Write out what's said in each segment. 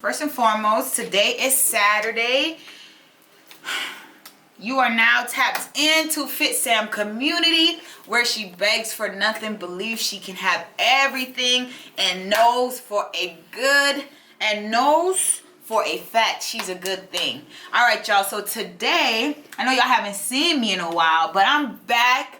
First and foremost, today is Saturday. You are now tapped into Fitsam community, where she begs for nothing, believes she can have everything, and knows for a fact she's a good thing. All right, y'all. So today, I know y'all haven't seen me in a while, but I'm back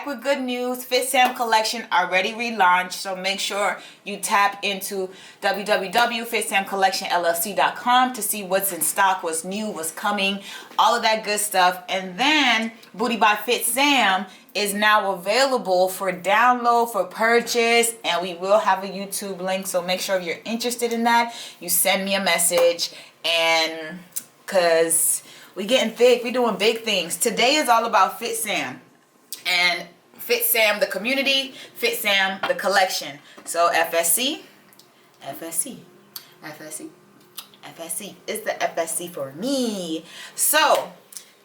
with good news. Fitsam collection already relaunched, so make sure you tap into www.fitsamcollectionllc.com to see what's in stock, what's new, what's coming, all of that good stuff. And then Booty by Fitsam is now available for download, for purchase, and we will have a YouTube link, so make sure if you're interested in that, you send me a message. And because we getting thick, we doing big things. Today is all about Fitsam. And Fitsam the community, Fitsam the collection. So FSC is the FSC for me. So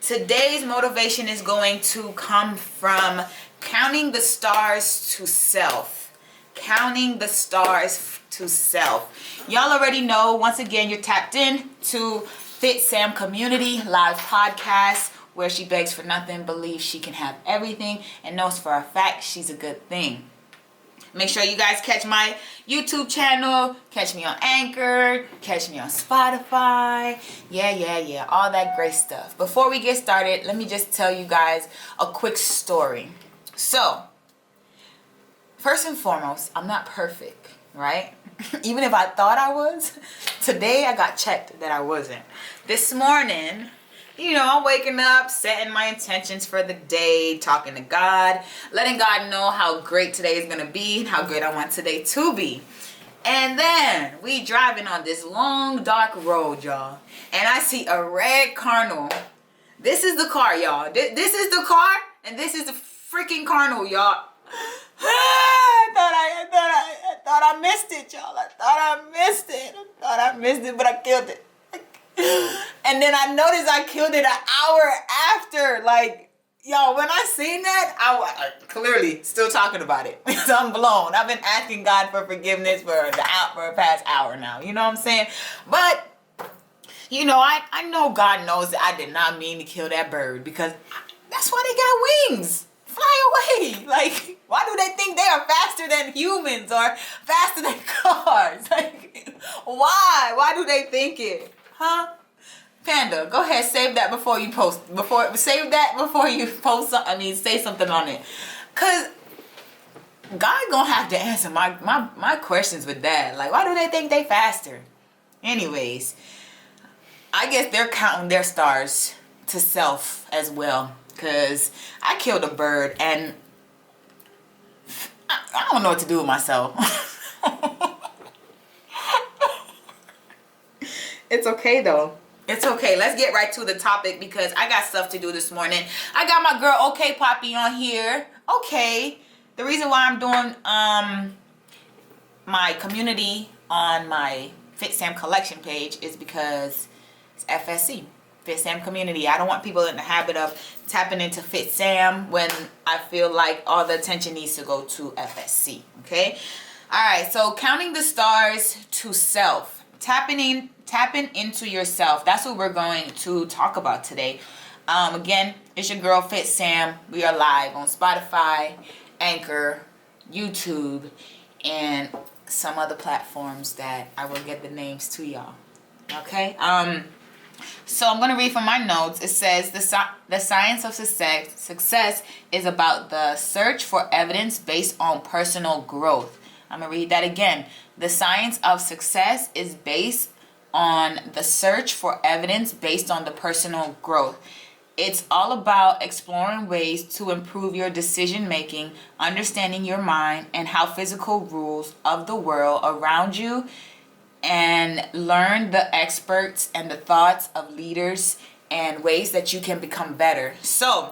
today's motivation is going to come from counting the stars to self. Counting the stars to self. Y'all already know, once again, you're tapped in to Fitsam community live podcast, where she begs for nothing, believes she can have everything, and knows for a fact she's a good thing. Make sure you guys catch my YouTube channel, catch me on Anchor, catch me on Spotify. Yeah, all that great stuff. Before we get started, let me just tell you guys a quick story. So, first and foremost, I'm not perfect, right? Even if I thought I was, today I got checked that I wasn't. This morning, I'm waking up, setting my intentions for the day, talking to God, letting God know how great today is going to be and how great I want today to be. And then we driving on this long, dark road, y'all. And I see a red Cardinal. This is the car, y'all. This is the car, and this is the freaking Cardinal, y'all. I thought I missed it, y'all. I thought I missed it, but I killed it. And then I noticed I killed it an hour after. Like, yo, when I seen that, I clearly still talking about it. So I'm blown. I've been asking God for forgiveness for a past hour now. You know what I'm saying? But, I know God knows that I did not mean to kill that bird, because that's why they got wings. Fly away. Like, why do they think they are faster than humans or faster than cars? Like, why? Why do they think it? Huh? Panda, go ahead, save that before you post. Say something on it. Cause God gonna have to answer my questions with that. Like, why do they think they faster? Anyways, I guess they're counting their stars to self as well. Cause I killed a bird and I don't know what to do with myself. It's okay though. It's okay. Let's get right to the topic, because I got stuff to do this morning. I got my girl OK Poppy on here. Okay. The reason why I'm doing my community on my Fitsam collection page is because it's FSC. Fitsam community. I don't want people in the habit of tapping into Fitsam when I feel like all the attention needs to go to FSC. Okay? Alright, so counting the stars to self. Tapping into yourself. That's what we're going to talk about today. Again, it's your girl Fitsam. We are live on Spotify, Anchor, YouTube, and some other platforms that I will get the names to y'all. Okay? So I'm going to read from my notes. It says the science of success is about the search for evidence based on personal growth. I'm going to read that again. The science of success is based on the search for evidence based on the personal growth. It's all about exploring ways to improve your decision making, understanding your mind and how physical rules of the world around you, and learn the experts and the thoughts of leaders and ways that you can become better. So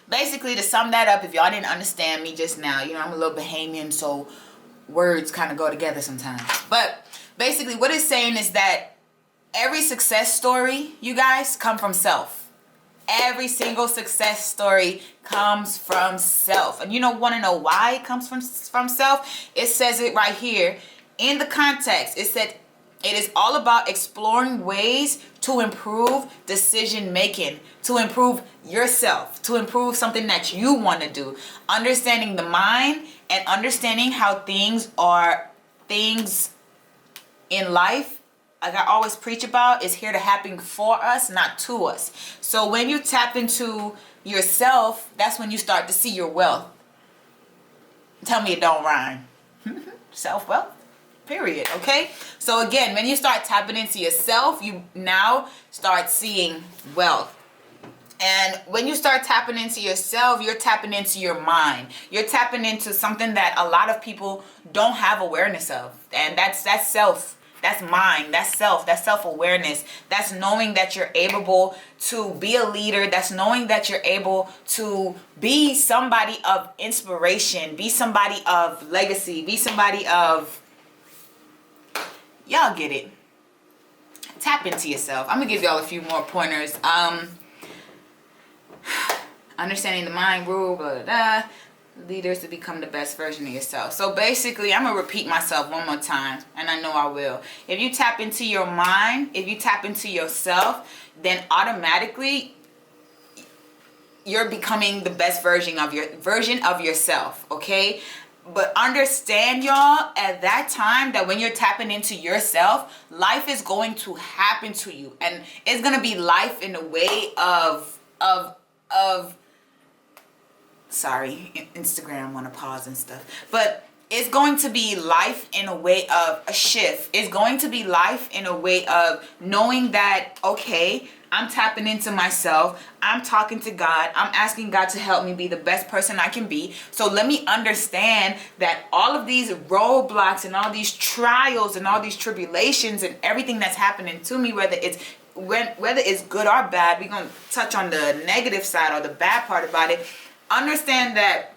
basically, to sum that up, if y'all didn't understand me just now, I'm a little Bahamian, so words kind of go together sometimes. But basically what it's saying is that every success story, you guys, come from self. Every single success story comes from self. And want to know why it comes from self? It says it right here in the context. It said It is all about exploring ways to improve decision making, to improve yourself, to improve something that you want to do. Understanding the mind and understanding how things in life, like I always preach about, is here to happen for us, not to us. So when you tap into yourself, that's when you start to see your wealth. Tell me it don't rhyme. Self-wealth, period. Okay, so again, when you start tapping into yourself, you now start seeing wealth. And when you start tapping into yourself, you're tapping into your mind. You're tapping into something that a lot of people don't have awareness of, and that's self. That's mind, that's self-awareness. That's knowing that you're able to be a leader. That's knowing that you're able to be somebody of inspiration, be somebody of legacy, be somebody of, y'all get it. Tap into yourself. I'm gonna give y'all a few more pointers. Understanding the mind rule, blah, blah, blah. Leaders to become the best version of yourself. So basically, I'm gonna repeat myself one more time, and I know I will. If you tap into your mind, if you tap into yourself, then automatically you're becoming the best version of yourself. Okay, but understand, y'all, at that time, that when you're tapping into yourself, life is going to happen to you, and it's gonna be life in the way of sorry, Instagram want to pause and stuff, but it's going to be life in a way of a shift. It's going to be life in a way of knowing that, okay, I'm tapping into myself, I'm talking to God, I'm asking God to help me be the best person I can be. So let me understand that all of these roadblocks and all these trials and all these tribulations and everything that's happening to me, whether it's good or bad, we're going to touch on the negative side or the bad part about it. Understand that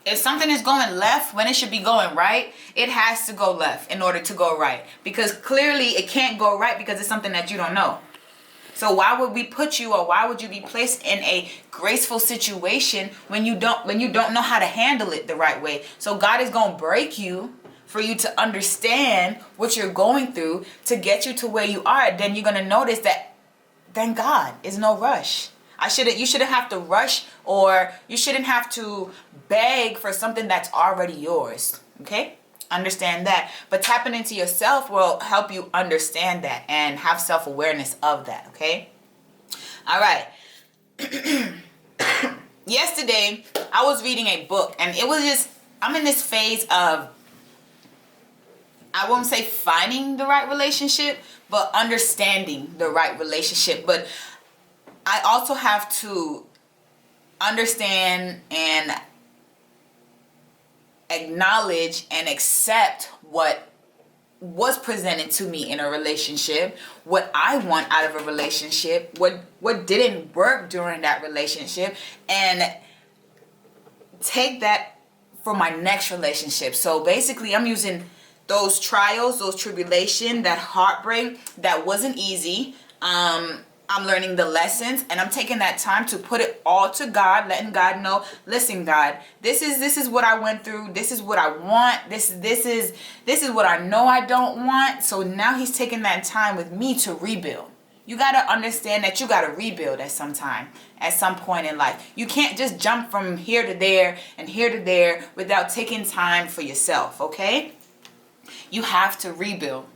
if something is going left when it should be going right, it has to go left in order to go right. Because clearly it can't go right because it's something that you don't know. So why would we put you, or why would you be placed in a graceful situation when you don't know how to handle it the right way? So God is going to break you for you to understand what you're going through to get you to where you are. Then you're going to notice that, thank God, is no rush. You shouldn't have to rush, or you shouldn't have to beg for something that's already yours. Okay? Understand that. But tapping into yourself will help you understand that and have self-awareness of that. Okay? All right. Yesterday, I was reading a book, and it was just, I'm in this phase of, I won't say finding the right relationship, but understanding the right relationship. But I also have to understand and acknowledge and accept what was presented to me in a relationship, what I want out of a relationship, what didn't work during that relationship, and take that for my next relationship. So basically, I'm using those trials, those tribulations, that heartbreak that wasn't easy. I'm learning the lessons, and I'm taking that time to put it all to God, letting God know, listen, God, this is what I went through. This is what I want. This is what I know I don't want. So now he's taking that time with me to rebuild. You got to understand that you got to rebuild at some point in life. You can't just jump from here to there and here to there without taking time for yourself, okay? You have to rebuild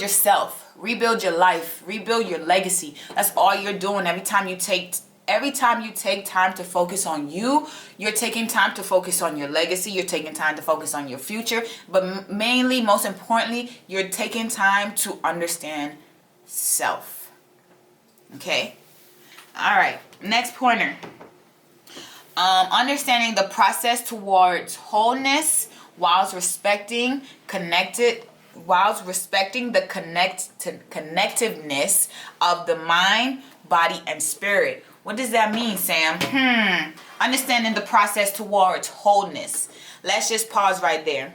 yourself, rebuild your life, rebuild your legacy. That's all you're doing. Every time you take time to focus on you, you're taking time to focus on your legacy, you're taking time to focus on your future, but mainly, most importantly, you're taking time to understand self. Okay? All right, next pointer. Understanding the process towards wholeness whilst respecting the connectiveness of the mind, body, and spirit. What does that mean, Sam? Understanding the process towards wholeness. Let's just pause right there.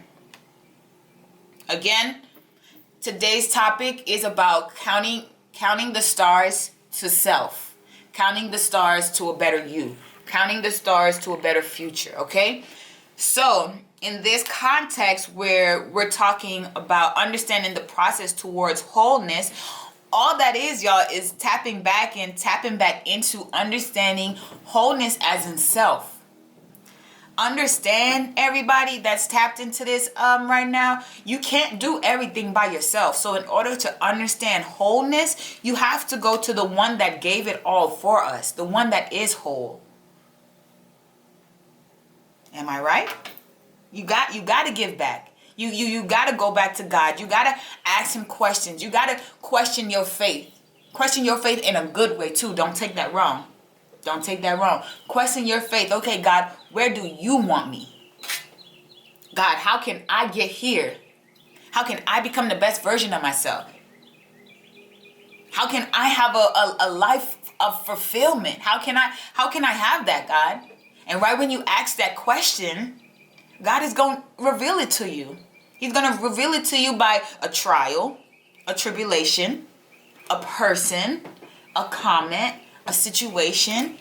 Again, today's topic is about counting the stars to self, counting the stars to a better you, counting the stars to a better future, okay? So in this context where we're talking about understanding the process towards wholeness, all that is, y'all, is tapping back into understanding wholeness as in self. Understand, everybody that's tapped into this right now, you can't do everything by yourself. So in order to understand wholeness, you have to go to the one that gave it all for us, the one that is whole. Am I right? You got to give back. You got to go back to God. You got to ask him questions. You got to question your faith. Question your faith in a good way too. Don't take that wrong. Don't take that wrong. Question your faith. Okay, God, where do you want me? God, how can I get here? How can I become the best version of myself? How can I have a life of fulfillment? How can I have that, God? And right when you ask that question, God is going to reveal it to you. He's going to reveal it to you by a trial, a tribulation, a person, a comment, a situation.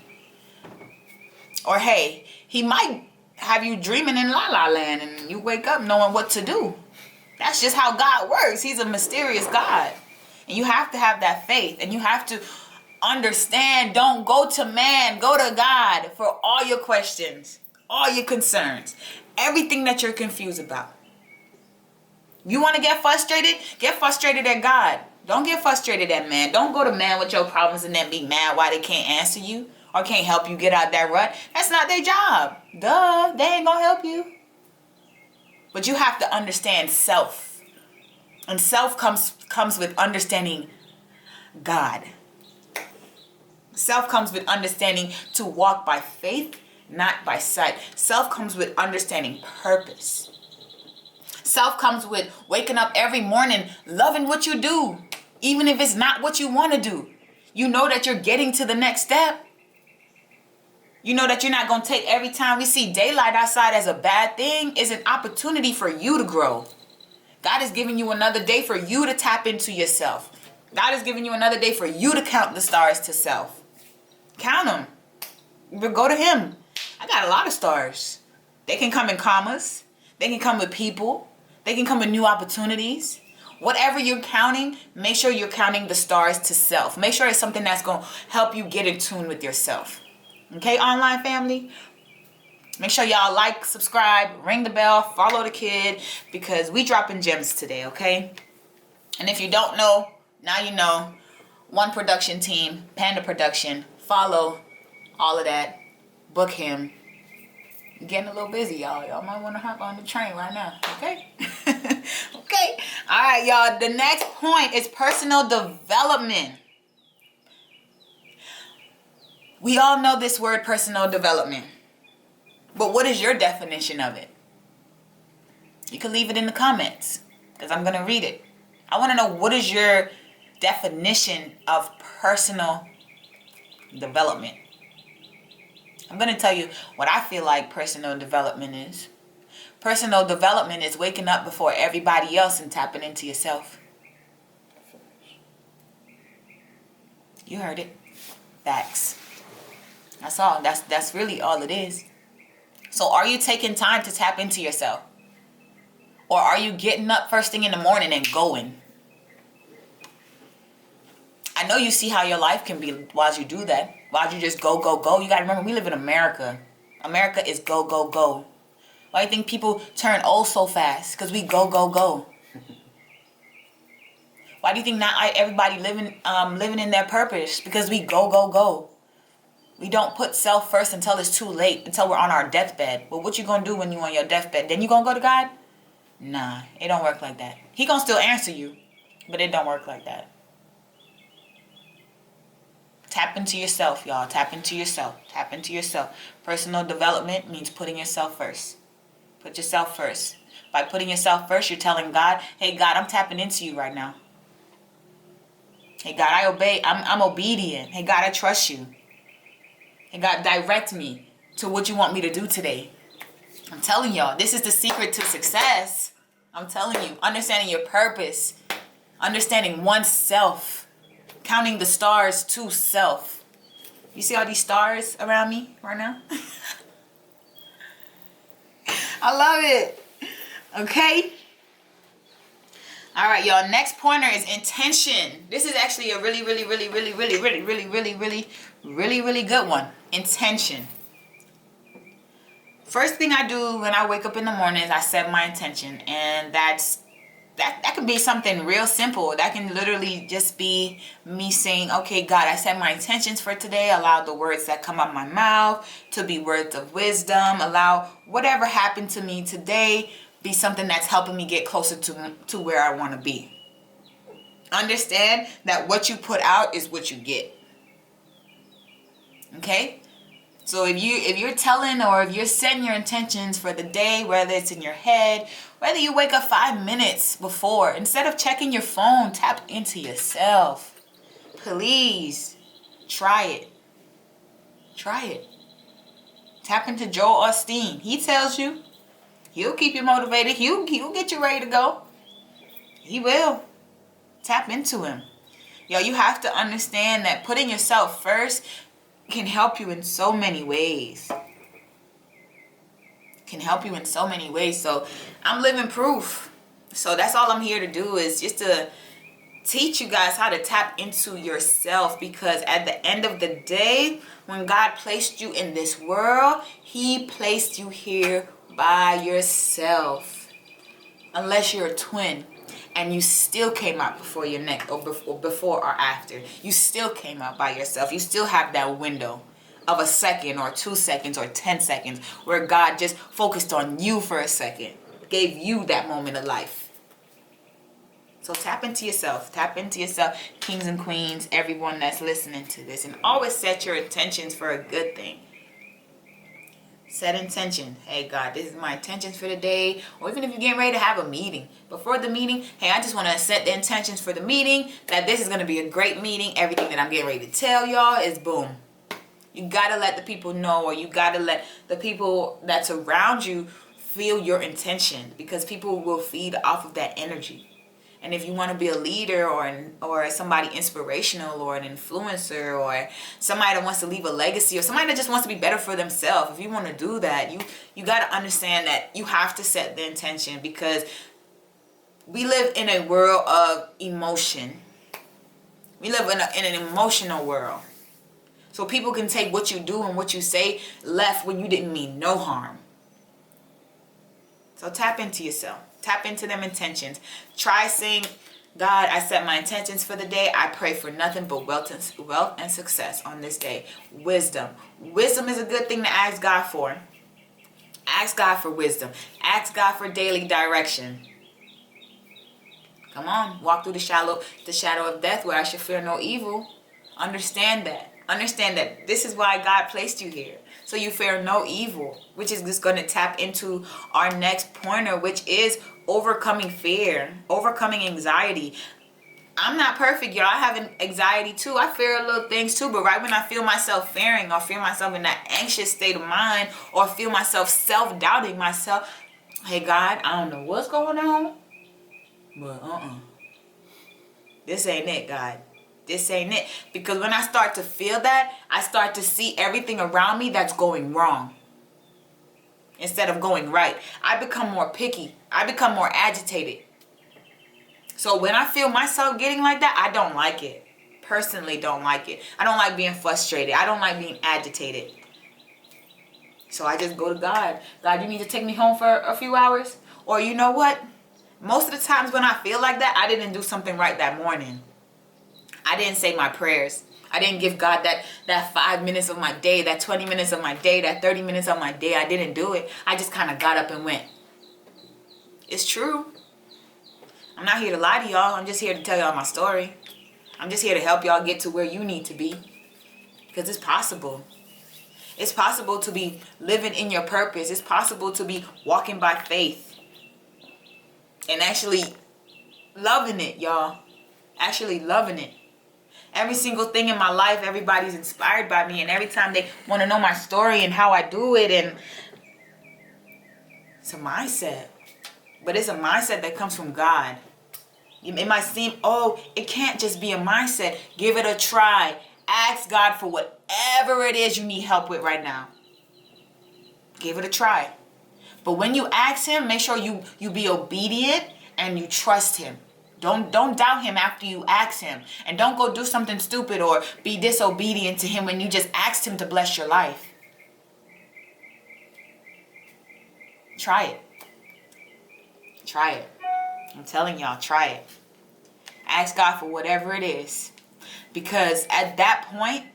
Or hey, he might have you dreaming in la la land and you wake up knowing what to do. That's just how God works. He's a mysterious God. And you have to have that faith, and you have to understand, don't go to man, go to God for all your questions, all your concerns, everything that you're confused about. You want to get frustrated at God. Don't get frustrated at man. Don't go to man with your problems and then be mad why they can't answer you or can't help you get out that rut. That's not their job. Duh, they ain't gonna help you. But you have to understand self. And self comes with understanding God. Self comes with understanding to walk by faith, not by sight. Self comes with understanding purpose. Self comes with waking up every morning loving what you do, even if it's not what you want to do. You know that you're getting to the next step. You know that you're not going to take every time we see daylight outside as a bad thing. It's an opportunity for you to grow. God is giving you another day for you to tap into yourself. God is giving you another day for you to count the stars to self. Count them. But go to him. I got a lot of stars. They can come in commas. They can come with people. They can come with new opportunities. Whatever you're counting, make sure you're counting the stars to self. Make sure it's something that's going to help you get in tune with yourself. Okay, online family? Make sure y'all like, subscribe, ring the bell, follow the kid, because we dropping gems today, okay? And if you don't know, now you know. One production team, Panda Production. Follow all of that. Book him. You're getting a little busy, y'all. Y'all might want to hop on the train right now, okay? Okay. All right, y'all. The next point is personal development. We all know this word, personal development. But what is your definition of it? You can leave it in the comments, because I'm going to read it. I want to know, what is your definition of personal development? I'm going to tell you what I feel like personal development is. Personal development is waking up before everybody else and tapping into yourself. You heard it. Facts. That's all. That's really all it is. So are you taking time to tap into yourself? Or are you getting up first thing in the morning and going? I know you see how your life can be while you do that. While you just go, go, go. You got to remember, we live in America. America is go, go, go. Why do you think people turn old so fast? Because we go, go, go. Why do you think not everybody living in their purpose? Because we go, go, go. We don't put self first until it's too late, until we're on our deathbed. But what you going to do when you're on your deathbed? Then you going to go to God? Nah, it don't work like that. He going to still answer you, but it don't work like that. Tap into yourself, y'all. Tap into yourself. Tap into yourself. Personal development means putting yourself first. Put yourself first. By putting yourself first, you're telling God, hey, God, I'm tapping into you right now. Hey, God, I obey. I'm obedient. Hey, God, I trust you. Hey, God, direct me to what you want me to do today. I'm telling y'all, this is the secret to success. I'm telling you, understanding your purpose, understanding oneself, counting the stars to self. You see all these stars around me right now? I love it. Okay. All right, y'all. Next pointer is intention. This is actually a really good one. Intention. First thing I do when I wake up in the morning is I set my intention, and that can be something real simple. That can literally just be me saying, okay, God, I set my intentions for today. Allow the words that come out my mouth to be words of wisdom. Allow whatever happened to me today be something that's helping me get closer to where I want to be. Understand that what you put out is what you get. Okay? So if you're telling or if you're setting your intentions for the day, whether it's in your head, whether you wake up 5 minutes before, instead of checking your phone, tap into yourself. Please try it. Try it. Tap into Joel Osteen. He tells you. He'll keep you motivated. He'll get you ready to go. He will. Tap into him. Yo, you have to understand that putting yourself first can help you in so many ways. Can help you in so many ways. So I'm living proof. So that's all I'm here to do, is just to teach you guys how to tap into yourself, because at the end of the day, when God placed you in this world, he placed you here by yourself. Unless you're a twin and you still came out before your neck, or before or after, you still came out by yourself. You still have that window of a second or 2 seconds or 10 seconds where God just focused on you for a second, gave you that moment of life. So tap into yourself. Tap into yourself, kings and queens, everyone that's listening to this. And always set your intentions for a good thing. Set intention. Hey, God, this is my intentions for the day. Or even if you're getting ready to have a meeting. Before the meeting, hey, I just want to set the intentions for the meeting, that this is going to be a great meeting. Everything that I'm getting ready to tell y'all is boom. You got to let the people know, or you got to let the people that's around you feel your intention, because people will feed off of that energy. And if you want to be a leader or somebody inspirational or an influencer or somebody that wants to leave a legacy or somebody that just wants to be better for themselves, if you want to do that, you got to understand that you have to set the intention, because we live in a world of emotion. We live in an emotional world. So people can take what you do and what you say left when you didn't mean no harm. So tap into yourself. Tap into them intentions. Try saying, God, I set my intentions for the day. I pray for nothing but wealth and success on this day. Wisdom. Wisdom is a good thing to ask God for. Ask God for wisdom. Ask God for daily direction. Come on. Walk through the shadow of death where I should fear no evil. Understand that. Understand that this is why God placed you here. So you fear no evil, which is just going to tap into our next pointer, which is overcoming fear, overcoming anxiety. I'm not perfect, y'all. I have anxiety too. I fear little things too. But right when I feel myself fearing, or feel myself in that anxious state of mind, or feel myself self-doubting myself, hey, God, I don't know what's going on, but this ain't it, God. This ain't it. Because when I start to feel that, I start to see everything around me that's going wrong instead of going right. I become more picky. I become more agitated. So when I feel myself getting like that, I don't like it. Personally don't like it. I don't like being frustrated. I don't like being agitated. So I just go to God. God, you need to take me home for a few hours? Or you know what? Most of the times when I feel like that, I didn't do something right that morning. I didn't say my prayers. I didn't give God that 5 minutes of my day, that 20 minutes of my day, that 30 minutes of my day. I didn't do it. I just kind of got up and went. It's true. I'm not here to lie to y'all. I'm just here to tell y'all my story. I'm just here to help y'all get to where you need to be. Because it's possible. It's possible to be living in your purpose. It's possible to be walking by faith. And actually loving it, y'all. Actually loving it. Every single thing in my life, everybody's inspired by me. And every time they want to know my story and how I do it. And it's a mindset. But it's a mindset that comes from God. It might seem, it can't just be a mindset. Give it a try. Ask God for whatever it is you need help with right now. Give it a try. But when you ask him, make sure you be obedient and you trust him. Don't doubt him after you ask him. And don't go do something stupid or be disobedient to him when you just asked him to bless your life. Try it. Try it. I'm telling y'all, try it. Ask God for whatever it is. Because at that point,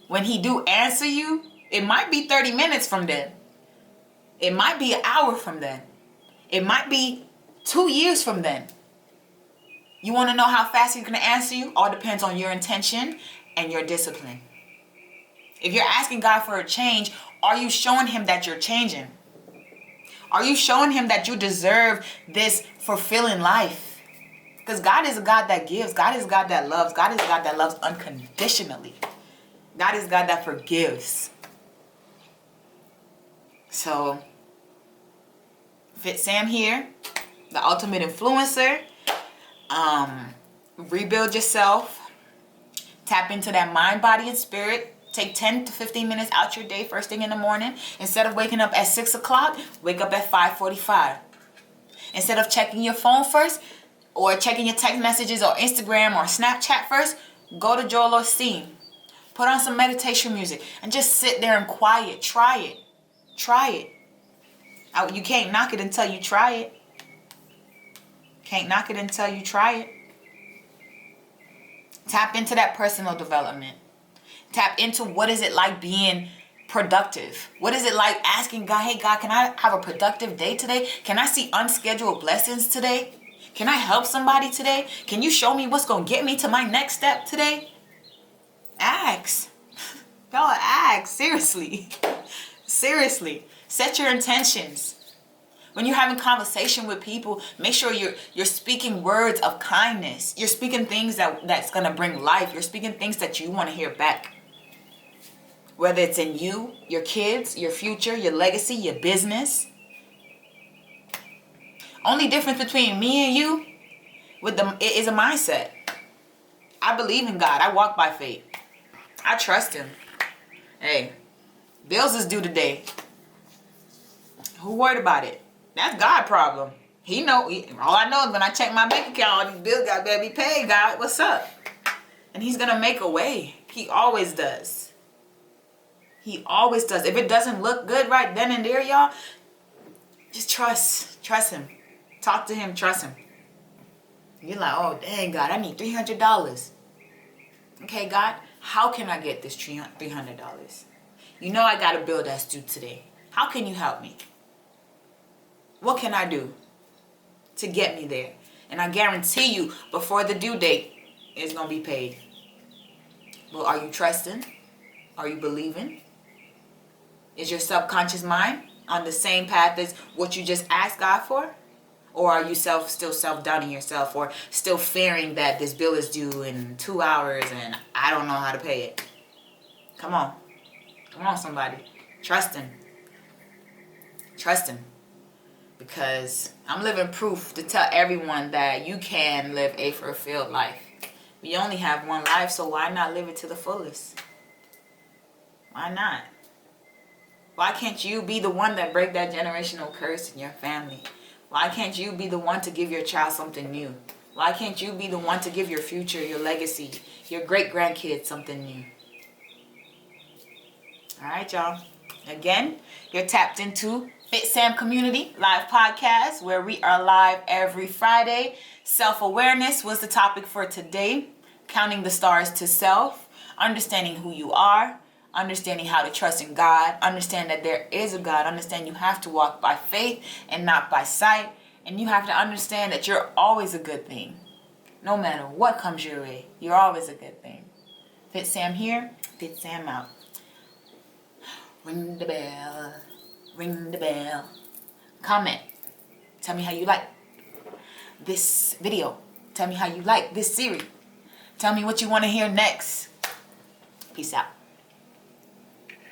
when he do answer you, it might be 30 minutes from then. It might be an hour from then. It might be 2 years from then. You want to know how fast he's going to answer you? All depends on your intention and your discipline. If you're asking God for a change, are you showing him that you're changing? Are you showing him that you deserve this fulfilling life? Because God is a God that gives. God is a God that loves. God is a God that loves unconditionally. God is a God that forgives. So, Fitsam here, the ultimate influencer. Rebuild yourself. Tap into that mind, body, and spirit. Take 10 to 15 minutes out your day first thing in the morning. Instead of waking up at 6 o'clock, wake up at 5:45. Instead of checking your phone first or checking your text messages or Instagram or Snapchat first, go to Joel Osteen. Put on some meditation music and just sit there and quiet. Try it. Try it. You can't knock it until you try it. Can't knock it until you try it. Tap into that personal development. Tap into what is it like being productive. What is it like asking God, hey God, can I have a productive day today? Can I see unscheduled blessings today? Can I help somebody today? Can you show me what's going to get me to my next step today? Ask. Y'all ask. Seriously. Seriously. Set your intentions. When you're having conversation with people, make sure you're speaking words of kindness. You're speaking things that's going to bring life. You're speaking things that you want to hear back. Whether it's in you, your kids, your future, your legacy, your business. Only difference between me and you is a mindset. I believe in God. I walk by faith. I trust him. Hey, bills is due today. Who worried about it? That's God's problem. He know. All I know is when I check my bank account, all these bills better be paid. God, what's up? And he's gonna make a way. He always does. He always does. If it doesn't look good right then and there, y'all, just trust him. Talk to him. Trust him. You're like, oh dang, God, I need $300. Okay, God, how can I get this $300? You know I got a bill that's due today. How can you help me? What can I do to get me there? And I guarantee you, before the due date, it's going to be paid. Well, are you trusting? Are you believing? Is your subconscious mind on the same path as what you just asked God for? Or are you still self-doubting yourself or still fearing that this bill is due in 2 hours and I don't know how to pay it? Come on. Come on, somebody. Trust him. Trust him. Because I'm living proof to tell everyone that you can live a fulfilled life. We only have one life, so why not live it to the fullest? Why not? Why can't you be the one that break that generational curse in your family? Why can't you be the one to give your child something new? Why can't you be the one to give your future, your legacy, your great-grandkids something new? All right, y'all. Again, you're tapped into Fitsam Community Live Podcast, where we are live every Friday. Self-awareness was the topic for today. Counting the stars to self. Understanding who you are. Understanding how to trust in God. Understand that there is a God. Understand you have to walk by faith and not by sight. And you have to understand that you're always a good thing. No matter what comes your way, you're always a good thing. Fitsam here, Fitsam out. Ring the bell. Ring the bell. Comment. Tell me how you like this video. Tell me how you like this series. Tell me what you want to hear next. Peace out.